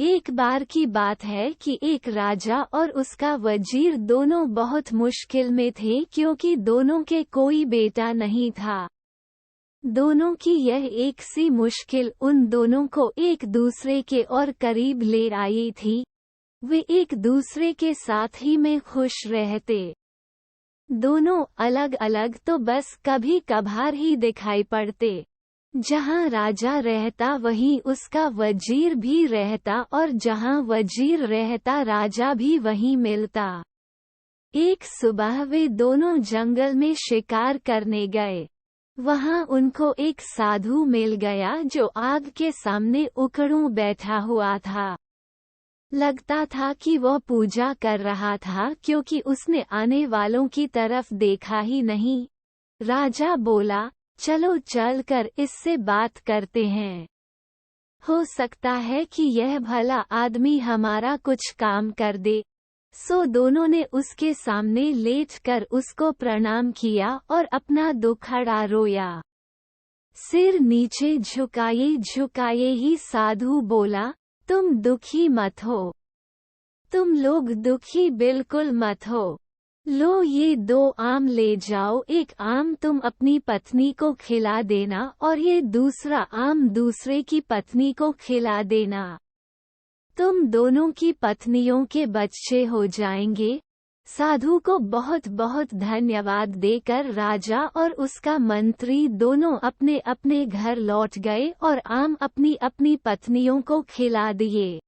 एक बार की बात है कि एक राजा और उसका वजीर दोनों बहुत मुश्किल में थे क्योंकि दोनों के कोई बेटा नहीं था। दोनों की यह एक सी मुश्किल उन दोनों को एक दूसरे के और करीब ले आई थी। वे एक दूसरे के साथ ही में खुश रहते। दोनों अलग अलग तो बस कभी कभार ही दिखाई पड़ते। जहाँ राजा रहता वहीं उसका वजीर भी रहता और जहाँ वजीर रहता राजा भी वहीं मिलता। एक सुबह वे दोनों जंगल में शिकार करने गए। वहाँ उनको एक साधु मिल गया जो आग के सामने उखड़ूं बैठा हुआ था। लगता था कि वह पूजा कर रहा था क्योंकि उसने आने वालों की तरफ देखा ही नहीं। राजा बोला, चलो चलकर इससे बात करते हैं। हो सकता है कि यह भला आदमी हमारा कुछ काम कर दे। सो दोनों ने उसके सामने लेटकर उसको प्रणाम किया और अपना दुखड़ा रोया। सिर नीचे झुकाए झुकाए ही साधु बोला, तुम दुखी मत हो। तुम लोग दुखी बिल्कुल मत हो। लो ये 2 आम ले जाओ, एक आम तुम अपनी पत्नी को खिला देना और ये दूसरा आम दूसरे की पत्नी को खिला देना। तुम दोनों की पत्नियों के बच्चे हो जाएंगे। साधु को बहुत बहुत धन्यवाद देकर राजा और उसका मंत्री दोनों अपने अपने घर लौट गए और आम अपनी अपनी पत्नियों को खिला दिए।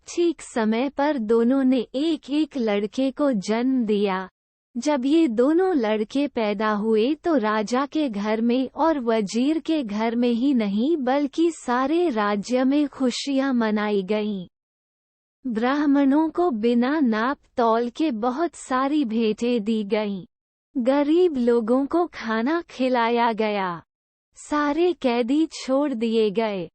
ठीक समय पर दोनों ने एक एक लड़के को जन्म दिया। जब ये दोनों लड़के पैदा हुए तो राजा के घर में और वजीर के घर में ही नहीं बल्कि सारे राज्य में खुशियां मनाई गईं। ब्राह्मणों को बिना नाप तौल के बहुत सारी भेंटें दी गईं। गरीब लोगों को खाना खिलाया गया। सारे कैदी छोड़ दिए गए।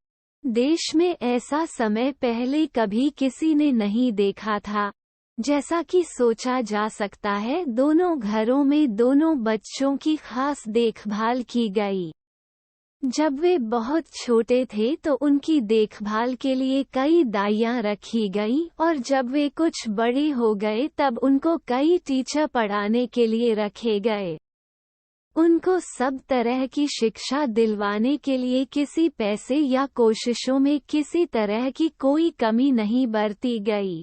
देश में ऐसा समय पहले कभी किसी ने नहीं देखा था। जैसा कि सोचा जा सकता है, दोनों घरों में दोनों बच्चों की खास देखभाल की गई। जब वे बहुत छोटे थे तो उनकी देखभाल के लिए कई दाइयां रखी गईं और जब वे कुछ बड़े हो गए तब उनको कई टीचर पढ़ाने के लिए रखे गए। उनको सब तरह की शिक्षा दिलवाने के लिए किसी पैसे या कोशिशों में किसी तरह की कोई कमी नहीं बरती गई।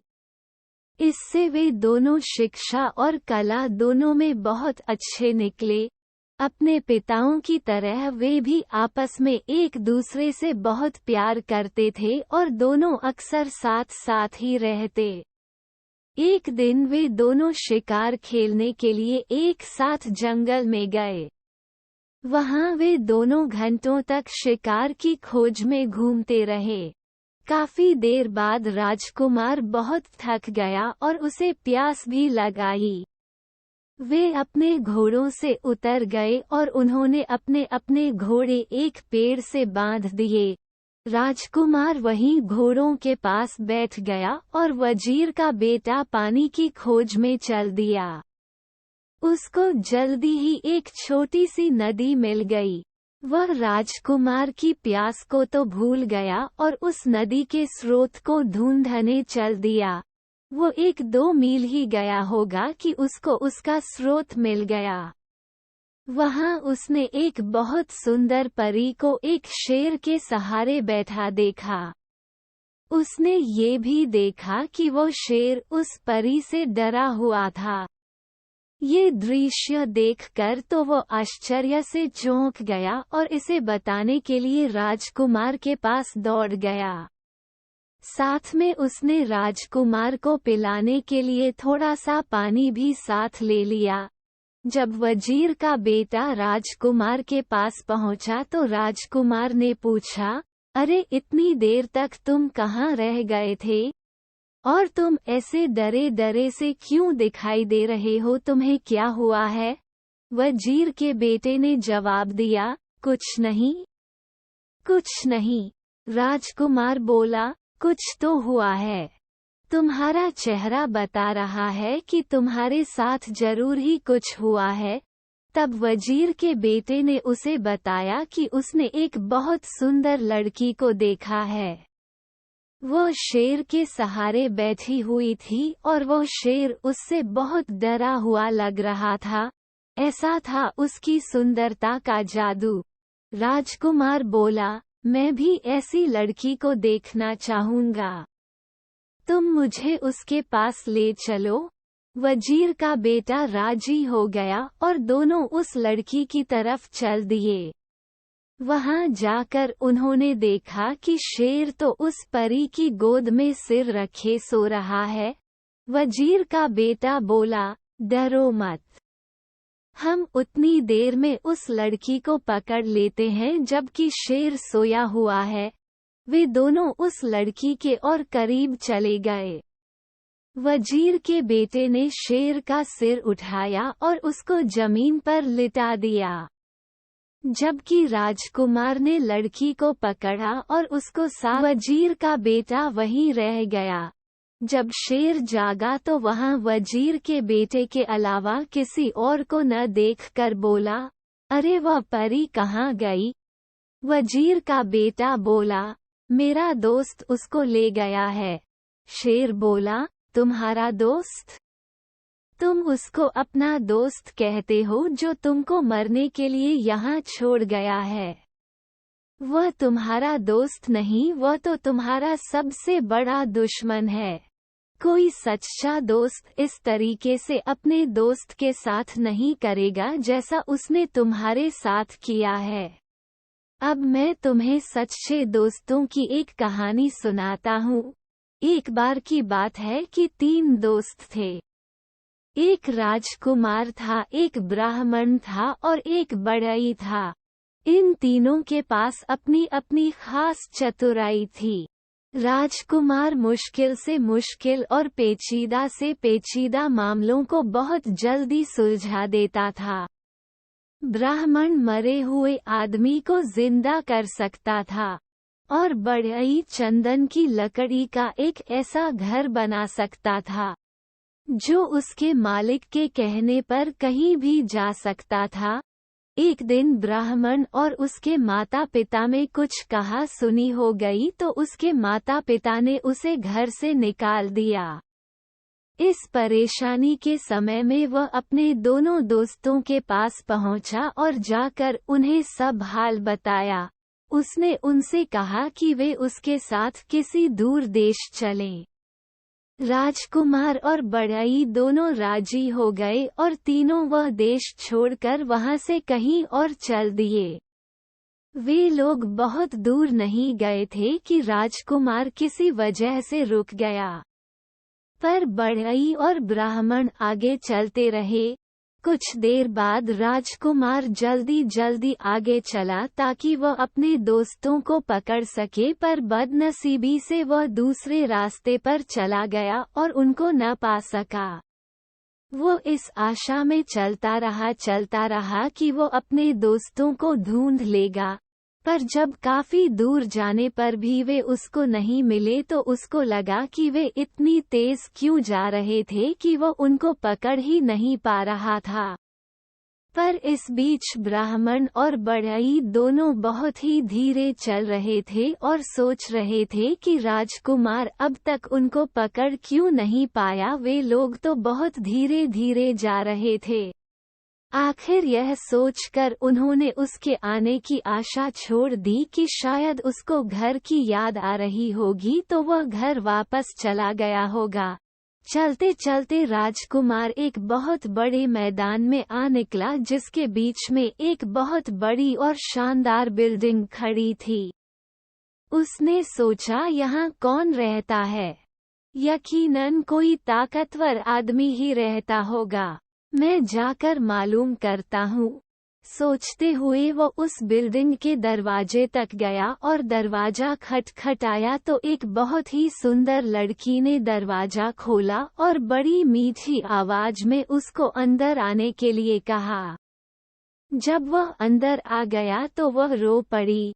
इससे वे दोनों शिक्षा और कला दोनों में बहुत अच्छे निकले। अपने पिताओं की तरह वे भी आपस में एक दूसरे से बहुत प्यार करते थे और दोनों अक्सर साथ साथ ही रहते। एक दिन वे दोनों शिकार खेलने के लिए एक साथ जंगल में गए। वहां वे दोनों घंटों तक शिकार की खोज में घूमते रहे। काफी देर बाद राजकुमार बहुत थक गया और उसे प्यास भी लग आई। वे अपने घोड़ों से उतर गए और उन्होंने अपने अपने घोड़े एक पेड़ से बांध दिए। राजकुमार वहीं घोड़ों के पास बैठ गया और वजीर का बेटा पानी की खोज में चल दिया। उसको जल्दी ही एक छोटी सी नदी मिल गई। वह राजकुमार की प्यास को तो भूल गया और उस नदी के स्रोत को ढूंढने चल दिया। वो 1-2 मील ही गया होगा कि उसको उसका स्रोत मिल गया। वहां उसने एक बहुत सुंदर परी को एक शेर के सहारे बैठा देखा। उसने ये भी देखा कि वो शेर उस परी से डरा हुआ था। ये दृश्य देखकर तो वो आश्चर्य से चौंक गया और इसे बताने के लिए राजकुमार के पास दौड़ गया। साथ में उसने राजकुमार को पिलाने के लिए थोड़ा सा पानी भी साथ ले लिया। जब वजीर का बेटा राजकुमार के पास पहुंचा तो राजकुमार ने पूछा, अरे इतनी देर तक तुम कहाँ रह गए थे? और तुम ऐसे डरे डरे से क्यों दिखाई दे रहे हो? तुम्हें क्या हुआ है? वजीर के बेटे ने जवाब दिया, कुछ नहीं, कुछ नहीं। राजकुमार बोला, कुछ तो हुआ है। तुम्हारा चेहरा बता रहा है कि तुम्हारे साथ जरूर ही कुछ हुआ है। तब वजीर के बेटे ने उसे बताया कि उसने एक बहुत सुंदर लड़की को देखा है। वो शेर के सहारे बैठी हुई थी और वो शेर उससे बहुत डरा हुआ लग रहा था। ऐसा था उसकी सुंदरता का जादू। राजकुमार बोला, मैं भी ऐसी लड़की को देखना चाहूंगा। तुम मुझे उसके पास ले चलो। वजीर का बेटा राजी हो गया और दोनों उस लड़की की तरफ चल दिए। वहां जाकर उन्होंने देखा कि शेर तो उस परी की गोद में सिर रखे सो रहा है। वजीर का बेटा बोला, डरो मत, हम उतनी देर में उस लड़की को पकड़ लेते हैं जबकि शेर सोया हुआ है। वे दोनों उस लड़की के और करीब चले गए। वजीर के बेटे ने शेर का सिर उठाया और उसको जमीन पर लिटा दिया, जबकि राजकुमार ने लड़की को पकड़ा और उसको साथ। वजीर का बेटा वहीं रह गया। जब शेर जागा तो वहां वजीर के बेटे के अलावा किसी और को न देखकर बोला, अरे वह परी कहाँ गई? वजीर का बेटा बोला, मेरा दोस्त उसको ले गया है। शेर बोला, तुम्हारा दोस्त? तुम उसको अपना दोस्त कहते हो जो तुमको मरने के लिए यहाँ छोड़ गया है। वह तुम्हारा दोस्त नहीं, वह तो तुम्हारा सबसे बड़ा दुश्मन है। कोई सच्चा दोस्त इस तरीके से अपने दोस्त के साथ नहीं करेगा जैसा उसने तुम्हारे साथ किया है। अब मैं तुम्हें सच्चे दोस्तों की एक कहानी सुनाता हूँ। एक बार की बात है कि 3 दोस्त थे। एक राजकुमार था, एक ब्राह्मण था और एक बढ़ई था। इन तीनों के पास अपनी अपनी खास चतुराई थी। राजकुमार मुश्किल से मुश्किल और पेचीदा से पेचीदा मामलों को बहुत जल्दी सुलझा देता था। ब्राह्मण मरे हुए आदमी को जिंदा कर सकता था और बढ़ई चंदन की लकड़ी का एक ऐसा घर बना सकता था जो उसके मालिक के कहने पर कहीं भी जा सकता था। एक दिन ब्राह्मण और उसके माता पिता में कुछ कहा सुनी हो गई तो उसके माता पिता ने उसे घर से निकाल दिया। इस परेशानी के समय में वह अपने दोनों दोस्तों के पास पहुंचा और जाकर उन्हें सब हाल बताया। उसने उनसे कहा कि वे उसके साथ किसी दूर देश चलें। राजकुमार और बढ़ई दोनों राजी हो गए और तीनों वह देश छोड़कर वहां से कहीं और चल दिए। वे लोग बहुत दूर नहीं गए थे कि राजकुमार किसी वजह से रुक गया, पर बढ़ई और ब्राह्मण आगे चलते रहे। कुछ देर बाद राजकुमार जल्दी जल्दी आगे चला ताकि वह अपने दोस्तों को पकड़ सके, पर बदनसीबी से वह दूसरे रास्ते पर चला गया और उनको न पा सका। वो इस आशा में चलता रहा कि वो अपने दोस्तों को ढूंढ लेगा, पर जब काफी दूर जाने पर भी वे उसको नहीं मिले तो उसको लगा कि वे इतनी तेज क्यों जा रहे थे कि वो उनको पकड़ ही नहीं पा रहा था। पर इस बीच ब्राह्मण और बढ़ई दोनों बहुत ही धीरे चल रहे थे और सोच रहे थे कि राजकुमार अब तक उनको पकड़ क्यों नहीं पाया। वे लोग तो बहुत धीरे धीरे जा रहे थे। आखिर यह सोचकर उन्होंने उसके आने की आशा छोड़ दी कि शायद उसको घर की याद आ रही होगी तो वह घर वापस चला गया होगा। चलते चलते राजकुमार एक बहुत बड़े मैदान में आ निकला जिसके बीच में एक बहुत बड़ी और शानदार बिल्डिंग खड़ी थी। उसने सोचा, यहाँ कौन रहता है? यकीनन कोई ताकतवर आदमी ही रहता होगा। मैं जाकर मालूम करता हूँ। सोचते हुए वो उस बिल्डिंग के दरवाजे तक गया और दरवाजा खटखटाया तो एक बहुत ही सुंदर लड़की ने दरवाजा खोला और बड़ी मीठी आवाज में उसको अंदर आने के लिए कहा। जब वह अंदर आ गया तो वह रो पड़ी।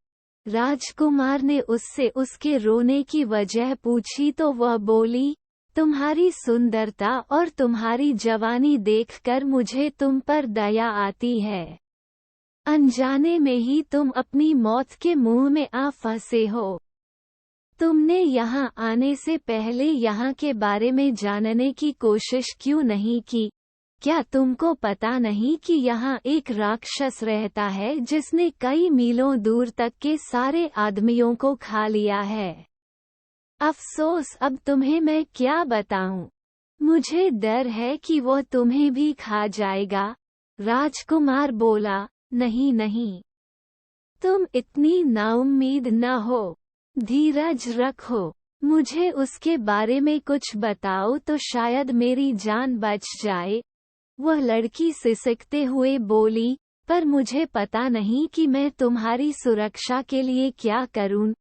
राजकुमार ने उससे उसके रोने की वजह पूछी तो वह बोली, तुम्हारी सुंदरता और तुम्हारी जवानी देखकर मुझे तुम पर दया आती है। अनजाने में ही तुम अपनी मौत के मुंह में आ फंसे हो। तुमने यहाँ आने से पहले यहाँ के बारे में जानने की कोशिश क्यों नहीं की? क्या तुमको पता नहीं कि यहाँ एक राक्षस रहता है जिसने कई मीलों दूर तक के सारे आदमियों को खा लिया है? अफसोस, अब तुम्हें मैं क्या बताऊं? मुझे डर है कि वो तुम्हें भी खा जाएगा। राजकुमार बोला, नहीं नहीं, तुम इतनी नाउम्मीद न हो। धीरज रखो, मुझे उसके बारे में कुछ बताओ तो शायद मेरी जान बच जाए। वह लड़की सिसकते हुए बोली, पर मुझे पता नहीं कि मैं तुम्हारी सुरक्षा के लिए क्या करूं।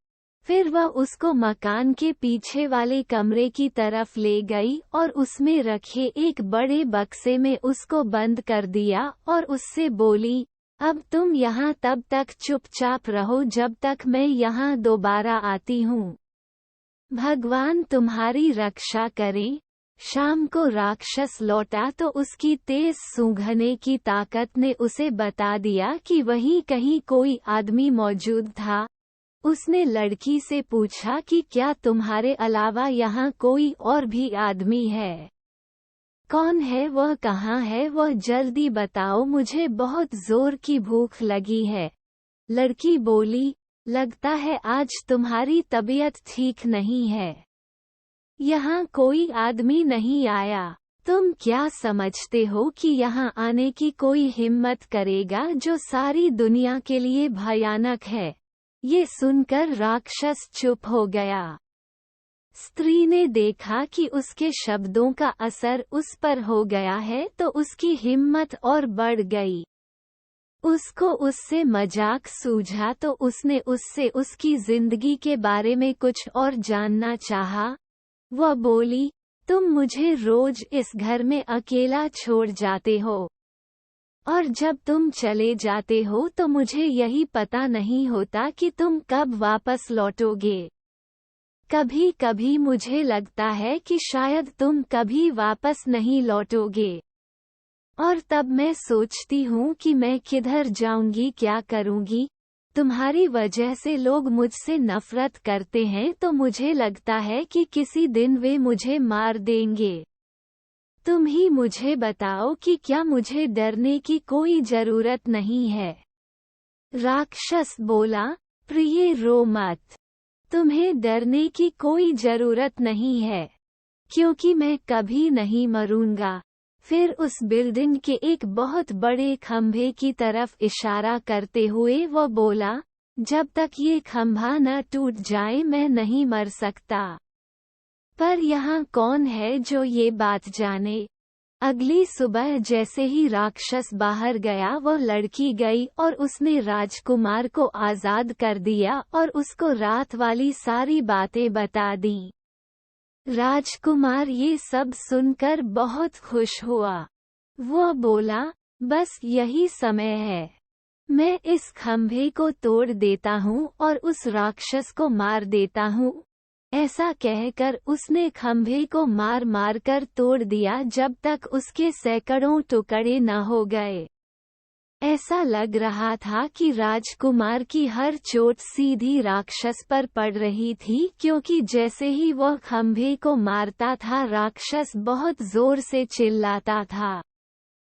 फिर वह उसको मकान के पीछे वाले कमरे की तरफ ले गई और उसमें रखे एक बड़े बक्से में उसको बंद कर दिया और उससे बोली, अब तुम यहाँ तब तक चुपचाप रहो जब तक मैं यहाँ दोबारा आती हूँ। भगवान तुम्हारी रक्षा करे। शाम को राक्षस लौटा तो उसकी तेज सूंघने की ताकत ने उसे बता दिया कि वहीं कहीं कोई आदमी मौजूद था। उसने लड़की से पूछा कि क्या तुम्हारे अलावा यहाँ कोई और भी आदमी है? कौन है वह, कहाँ है वह, जल्दी बताओ, मुझे बहुत जोर की भूख लगी है। लड़की बोली, लगता है आज तुम्हारी तबीयत ठीक नहीं है। यहाँ कोई आदमी नहीं आया। तुम क्या समझते हो कि यहाँ आने की कोई हिम्मत करेगा जो सारी दुनिया के लिए भयानक है? ये सुनकर राक्षस चुप हो गया। स्त्री ने देखा कि उसके शब्दों का असर उस पर हो गया है तो उसकी हिम्मत और बढ़ गई। उसको उससे मजाक सूझा तो उसने उससे उसकी जिंदगी के बारे में कुछ और जानना चाहा। वह बोली, तुम मुझे रोज इस घर में अकेला छोड़ जाते हो, और जब तुम चले जाते हो तो मुझे यही पता नहीं होता कि तुम कब वापस लौटोगे। कभी कभी मुझे लगता है कि शायद तुम कभी वापस नहीं लौटोगे, और तब मैं सोचती हूँ कि मैं किधर जाऊंगी, क्या करूंगी। तुम्हारी वजह से लोग मुझसे नफरत करते हैं तो मुझे लगता है कि किसी दिन वे मुझे मार देंगे। तुम ही मुझे बताओ कि क्या मुझे डरने की कोई जरूरत नहीं है? राक्षस बोला, प्रिय रो मत, तुम्हें डरने की कोई जरूरत नहीं है, क्योंकि मैं कभी नहीं मरूंगा। फिर उस बिल्डिंग के एक बहुत बड़े खंभे की तरफ इशारा करते हुए वह बोला, जब तक ये खंभा न टूट जाए मैं नहीं मर सकता। पर यहाँ कौन है जो ये बात जाने? अगली सुबह जैसे ही राक्षस बाहर गया वह लड़की गई और उसने राजकुमार को आजाद कर दिया और उसको रात वाली सारी बातें बता दी। राजकुमार ये सब सुनकर बहुत खुश हुआ। वह बोला, बस यही समय है, मैं इस खंभे को तोड़ देता हूँ और उस राक्षस को मार देता हूँ। ऐसा कहकर उसने खंभे को मार मार कर तोड़ दिया जब तक उसके सैकड़ों टुकड़े न हो गए। ऐसा लग रहा था कि राजकुमार की हर चोट सीधी राक्षस पर पड़ रही थी, क्योंकि जैसे ही वह खंभे को मारता था राक्षस बहुत जोर से चिल्लाता था।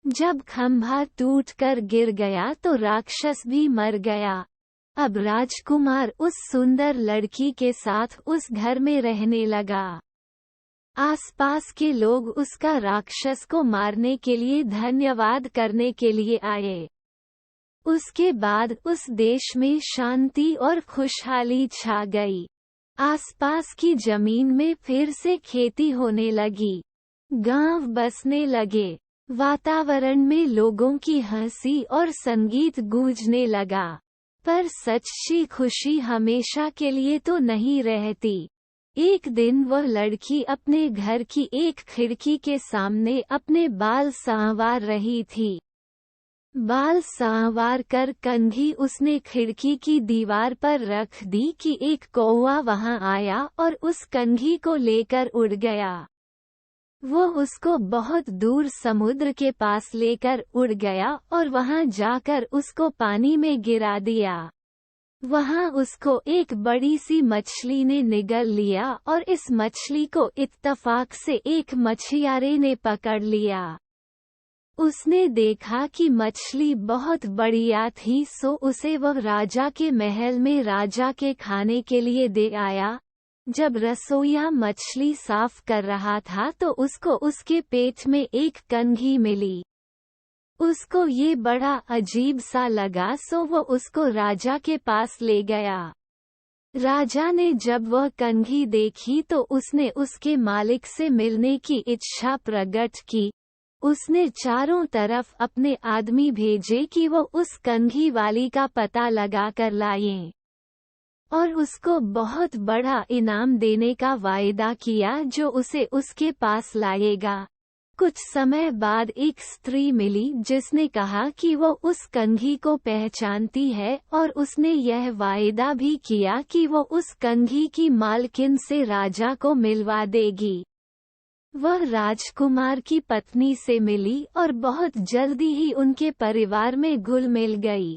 जब खंभा टूटकर गिर गया तो राक्षस भी मर गया। अब राजकुमार उस सुंदर लड़की के साथ उस घर में रहने लगा। आसपास के लोग उसका राक्षस को मारने के लिए धन्यवाद करने के लिए आए। उसके बाद उस देश में शांति और खुशहाली छा गई। आसपास की जमीन में फिर से खेती होने लगी। गांव बसने लगे। वातावरण में लोगों की हंसी और संगीत गूंजने लगा। पर सच्ची खुशी हमेशा के लिए तो नहीं रहती। एक दिन वह लड़की अपने घर की एक खिड़की के सामने अपने बाल संवार रही थी। बाल संवार कर कंघी उसने खिड़की की दीवार पर रख दी कि एक कौवा वहां आया और उस कंघी को लेकर उड़ गया। वो उसको बहुत दूर समुद्र के पास लेकर उड़ गया और वहां जाकर उसको पानी में गिरा दिया। वहाँ उसको एक बड़ी सी मछली ने निगल लिया और इस मछली को इत्तफाक से एक मछियारे ने पकड़ लिया। उसने देखा कि मछली बहुत बढ़िया थी, सो उसे वह राजा के महल में राजा के खाने के लिए दे आया। जब रसोइया मछली साफ कर रहा था तो उसको उसके पेट में एक कंघी मिली। उसको ये बड़ा अजीब सा लगा, सो वो उसको राजा के पास ले गया। राजा ने जब वह कंघी देखी तो उसने उसके मालिक से मिलने की इच्छा प्रकट की। उसने चारों तरफ अपने आदमी भेजे कि वो उस कंघी वाली का पता लगा कर लाएं, और उसको बहुत बड़ा इनाम देने का वायदा किया जो उसे उसके पास लाएगा। कुछ समय बाद एक स्त्री मिली जिसने कहा कि वो उस कंघी को पहचानती है, और उसने यह वायदा भी किया कि वो उस कंघी की मालकिन से राजा को मिलवा देगी। वह राजकुमार की पत्नी से मिली और बहुत जल्दी ही उनके परिवार में घुल मिल गई।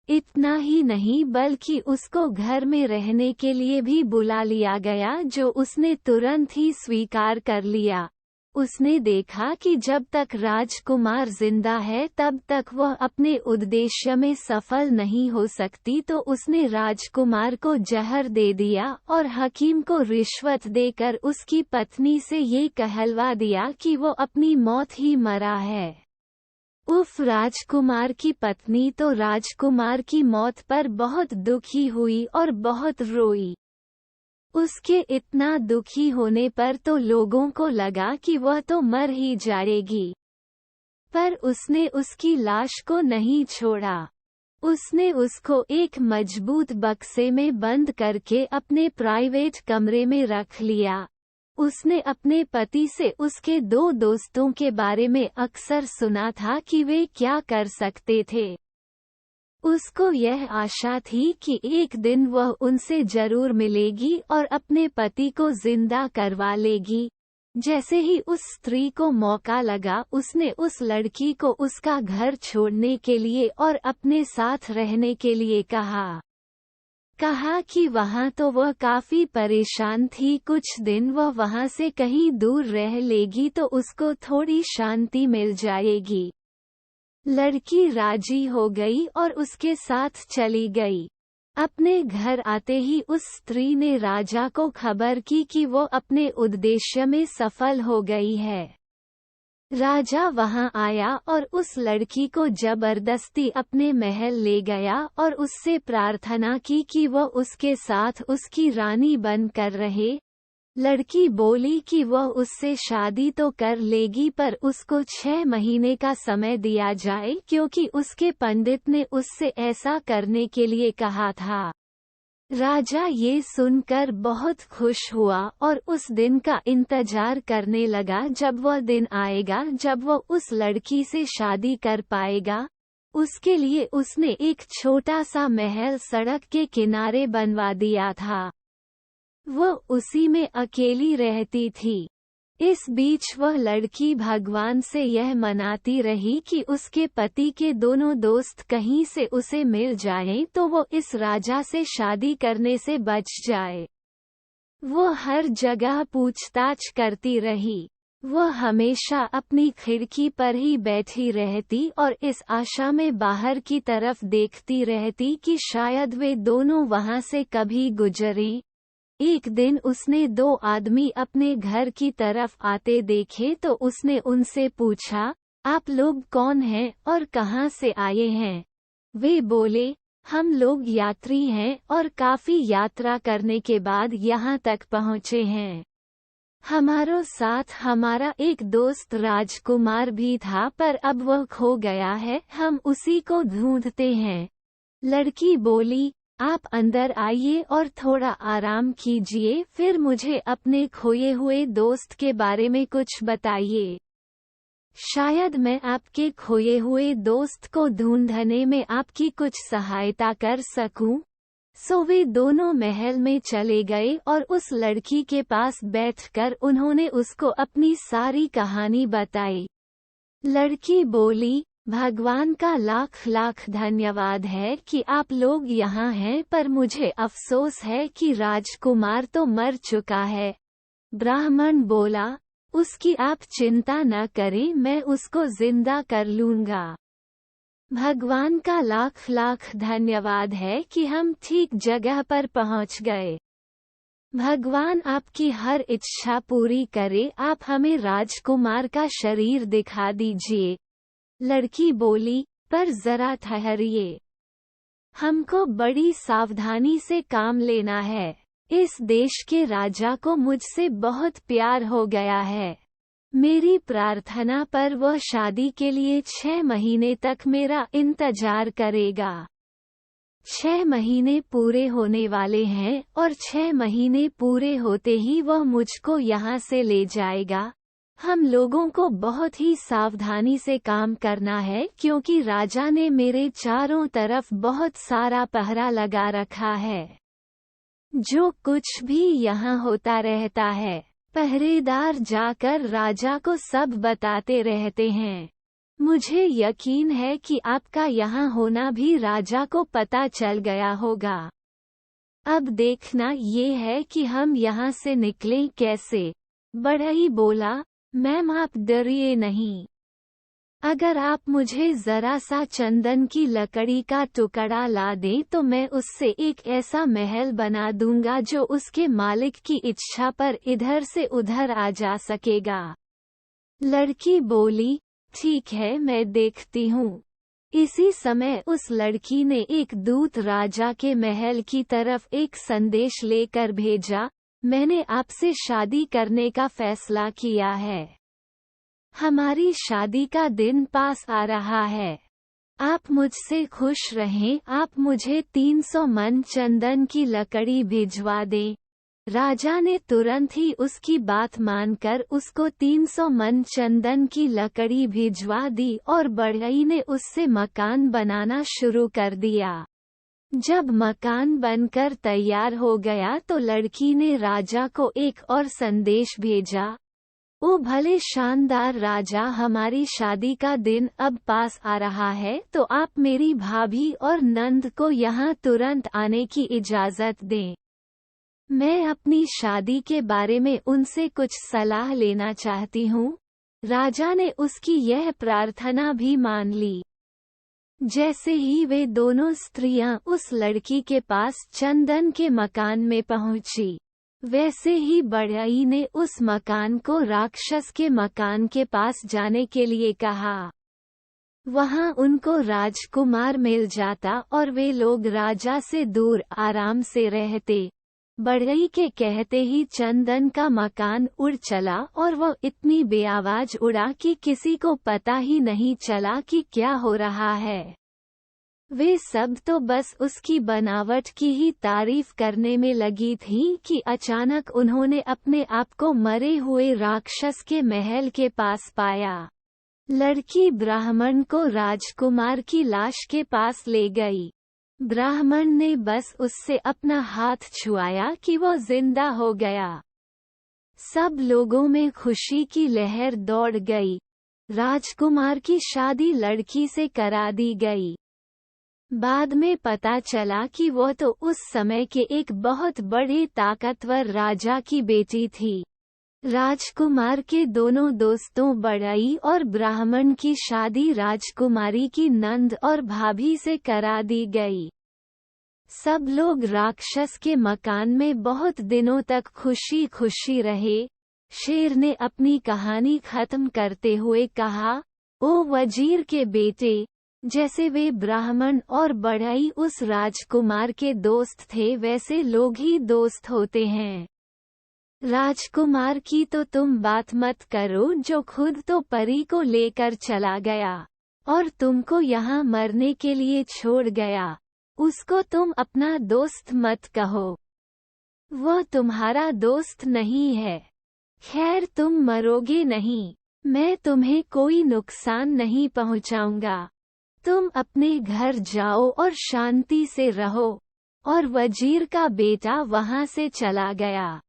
इतना ही नहीं बल्कि उसको घर में रहने के लिए भी बुला लिया गया, जो उसने तुरंत ही स्वीकार कर लिया। उसने देखा कि जब तक राजकुमार जिंदा है तब तक वह अपने उद्देश्य में सफल नहीं हो सकती, तो उसने राजकुमार को जहर दे दिया और हकीम को रिश्वत देकर उसकी पत्नी से ये कहलवा दिया कि वो अपनी मौत ही मरा है। उफ! राजकुमार की पत्नी तो राजकुमार की मौत पर बहुत दुखी हुई और बहुत रोई। उसके इतना दुखी होने पर तो लोगों को लगा कि वह तो मर ही जाएगी, पर उसने उसकी लाश को नहीं छोड़ा। उसने उसको एक मजबूत बक्से में बंद करके अपने प्राइवेट कमरे में रख लिया। उसने अपने पति से उसके 2 दोस्तों के बारे में अक्सर सुना था कि वे क्या कर सकते थे। उसको यह आशा थी कि एक दिन वह उनसे जरूर मिलेगी और अपने पति को जिंदा करवा लेगी। जैसे ही उस स्त्री को मौका लगा, उसने उस लड़की को उसका घर छोड़ने के लिए और अपने साथ रहने के लिए कहा कि वहाँ तो वह काफी परेशान थी, कुछ दिन वह वहाँ से कहीं दूर रह लेगी तो उसको थोड़ी शांति मिल जाएगी। लड़की राजी हो गई और उसके साथ चली गई। अपने घर आते ही उस स्त्री ने राजा को खबर की कि वो अपने उद्देश्य में सफल हो गई है। राजा वहां आया और उस लड़की को जबरदस्ती अपने महल ले गया और उससे प्रार्थना की कि वह उसके साथ उसकी रानी बनकर रहे। लड़की बोली कि वह उससे शादी तो कर लेगी, पर उसको 6 महीने का समय दिया जाए, क्योंकि उसके पंडित ने उससे ऐसा करने के लिए कहा था। राजा ये सुनकर बहुत खुश हुआ और उस दिन का इंतजार करने लगा जब वह दिन आएगा जब वह उस लड़की से शादी कर पाएगा। उसके लिए उसने एक छोटा सा महल सड़क के किनारे बनवा दिया था। वह उसी में अकेली रहती थी। इस बीच वह लड़की भगवान से यह मनाती रही कि उसके पति के दोनों दोस्त कहीं से उसे मिल जाएं तो वो इस राजा से शादी करने से बच जाए। वो हर जगह पूछताछ करती रही। वह हमेशा अपनी खिड़की पर ही बैठी रहती और इस आशा में बाहर की तरफ देखती रहती कि शायद वे दोनों वहां से कभी गुजरें। एक दिन उसने 2 आदमी अपने घर की तरफ आते देखे तो उसने उनसे पूछा, आप लोग कौन हैं और कहां से आए हैं? वे बोले, हम लोग यात्री हैं और काफी यात्रा करने के बाद यहाँ तक पहुँचे हैं। हमारो साथ हमारा एक दोस्त राजकुमार भी था, पर अब वह खो गया है, हम उसी को ढूंढते हैं। लड़की बोली, आप अंदर आइए और थोड़ा आराम कीजिए, फिर मुझे अपने खोए हुए दोस्त के बारे में कुछ बताइए। शायद मैं आपके खोए हुए दोस्त को ढूंढने में आपकी कुछ सहायता कर सकूं। सो वे दोनों महल में चले गए और उस लड़की के पास बैठकर उन्होंने उसको अपनी सारी कहानी बताई। लड़की बोली, भगवान का लाख लाख धन्यवाद है कि आप लोग यहाँ हैं, पर मुझे अफसोस है कि राजकुमार तो मर चुका है। ब्राह्मण बोला, उसकी आप चिंता न करें, मैं उसको जिंदा कर लूंगा। भगवान का लाख लाख धन्यवाद है कि हम ठीक जगह पर पहुंच गए। भगवान आपकी हर इच्छा पूरी करे, आप हमें राजकुमार का शरीर दिखा दीजिए। लड़की बोली, पर जरा ठहरिए, हमको बड़ी सावधानी से काम लेना है। इस देश के राजा को मुझसे बहुत प्यार हो गया है। मेरी प्रार्थना पर वह शादी के लिए 6 महीने तक मेरा इंतजार करेगा। 6 महीने पूरे होने वाले हैं और 6 महीने पूरे होते ही वह मुझको यहाँ से ले जाएगा। हम लोगों को बहुत ही सावधानी से काम करना है, क्योंकि राजा ने मेरे चारों तरफ बहुत सारा पहरा लगा रखा है। जो कुछ भी यहाँ होता रहता है, पहरेदार जाकर राजा को सब बताते रहते हैं। मुझे यकीन है कि आपका यहाँ होना भी राजा को पता चल गया होगा। अब देखना ये है कि हम यहाँ से निकलें कैसे। बढ़ई बोला, मैम आप डरिए नहीं। अगर आप मुझे जरा सा चंदन की लकड़ी का टुकड़ा ला दें तो मैं उससे एक ऐसा महल बना दूंगा जो उसके मालिक की इच्छा पर इधर से उधर आ जा सकेगा। लड़की बोली, ठीक है, मैं देखती हूँ। इसी समय उस लड़की ने एक दूत राजा के महल की तरफ एक संदेश लेकर भेजा, मैंने आपसे शादी करने का फैसला किया है। हमारी शादी का दिन पास आ रहा है। आप मुझसे खुश रहें, आप मुझे 300 मन चंदन की लकड़ी भिजवा दें। राजा ने तुरंत ही उसकी बात मानकर उसको 300 मन चंदन की लकड़ी भिजवा दी और बढ़ई ने उससे मकान बनाना शुरू कर दिया। जब मकान बनकर तैयार हो गया तो लड़की ने राजा को एक और संदेश भेजा, ओ भले शानदार राजा, हमारी शादी का दिन अब पास आ रहा है, तो आप मेरी भाभी और नंद को यहाँ तुरंत आने की इजाज़त दें। मैं अपनी शादी के बारे में उनसे कुछ सलाह लेना चाहती हूँ। राजा ने उसकी यह प्रार्थना भी मान ली। जैसे ही वे दोनों स्त्रियां उस लड़की के पास चंदन के मकान में पहुंची, वैसे ही बढ़ई ने उस मकान को राक्षस के मकान के पास जाने के लिए कहा। वहां उनको राजकुमार मिल जाता और वे लोग राजा से दूर आराम से रहते। बढ़ई के कहते ही चंदन का मकान उड़ चला और वह इतनी बेआवाज उड़ा कि किसी को पता ही नहीं चला कि क्या हो रहा है। वे सब तो बस उसकी बनावट की ही तारीफ करने में लगी थीं कि अचानक उन्होंने अपने आप को मरे हुए राक्षस के महल के पास पाया। लड़की ब्राह्मण को राजकुमार की लाश के पास ले गई। ब्राह्मण ने बस उससे अपना हाथ छुआया कि वो जिंदा हो गया। सब लोगों में खुशी की लहर दौड़ गई। राजकुमार की शादी लड़की से करा दी गई। बाद में पता चला कि वो तो उस समय के एक बहुत बड़े ताकतवर राजा की बेटी थी। राजकुमार के दोनों दोस्तों बढ़ई और ब्राह्मण की शादी राजकुमारी की नंद और भाभी से करा दी गई। सब लोग राक्षस के मकान में बहुत दिनों तक खुशी खुशी रहे। शेर ने अपनी कहानी खत्म करते हुए कहा, ओ वजीर के बेटे, जैसे वे ब्राह्मण और बढ़ई उस राजकुमार के दोस्त थे, वैसे लोग ही दोस्त होते हैं। राजकुमार की तो तुम बात मत करो, जो खुद तो परी को लेकर चला गया और तुमको यहाँ मरने के लिए छोड़ गया, उसको तुम अपना दोस्त मत कहो। वो तुम्हारा दोस्त नहीं है। खैर, तुम मरोगे नहीं, मैं तुम्हें कोई नुकसान नहीं पहुँचाऊंगा। तुम अपने घर जाओ और शांति से रहो। और वजीर का बेटा वहाँ से चला गया।